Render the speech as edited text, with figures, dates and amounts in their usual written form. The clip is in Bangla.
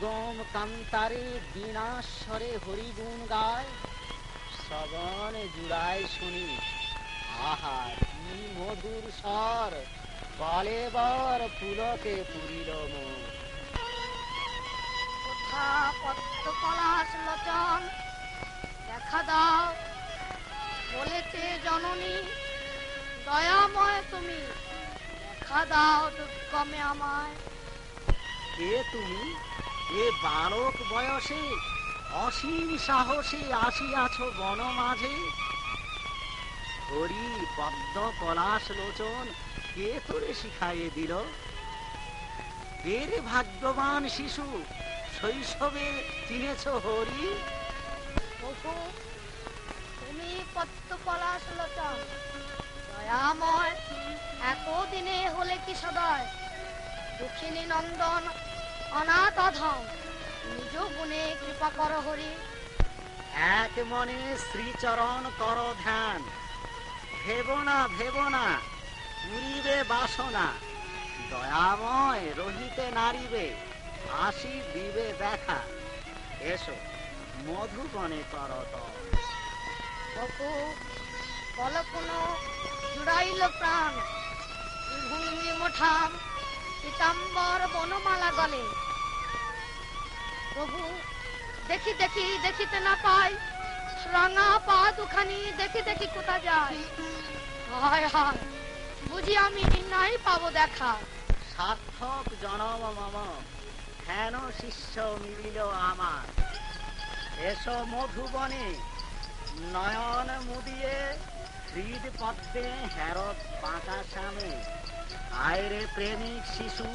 দুর্গম কান্তারে বিনাশ্বরে হরিগুণ গায়, শ্রবণ জুড়ায় শুনি আহা কি মধুর স্বর, বলে বর পুলকে পুরিল মোর। কোথা পদ্ম পলাশ লোচন দেখা দাও, বলেছে জননী দয়াময় তুমি, দেখা দাও দুর্গমে আমায়। কে তুমি? এ বালক বয়সে অসীম সাহসে আসিয়াছ বন মাঝে। হরি পদ্ম পলাশ লোচন কে তোরে শিখাইয়ে দিল? কে রে ভাগ্যবান শিশু শৈশবে চিনেছ হরি? প্রভু তুমি পদ্ম পলাশ লোচন দয়াময়, এতদিনে হলে কি সদয় দুঃখিনী নন্দন অনাথ অধম, নিজ গুণে কৃপা কর হরি। এক মনে শ্রীচরণ কর ধ্যান, ভেব না পুরিবে বাসনা, দয়াময় রহিতে নারিবে হাসি দিবে দেখা, এসো মধুবনে করত। প্রভু কলকুন জুড়াইল প্রাণ, ভূমি মোঠাম পীতাম্বর বনমালা গলে। প্রভু দেখি দেখি দেখিতে না পাই, রাঙা পা দুখানি দেখি দেখি কোথা যায়। হায় হায়, বুঝি আমি নাই পাবো দেখা। সার্থক জনম মম হেন শিষ্য মিলিল আমার, এসো মধুবনে নয়ন মুদিয়ে হৃদ পদ্মে হেরত পাকা সামে, আয়রে প্রেমিক শিশু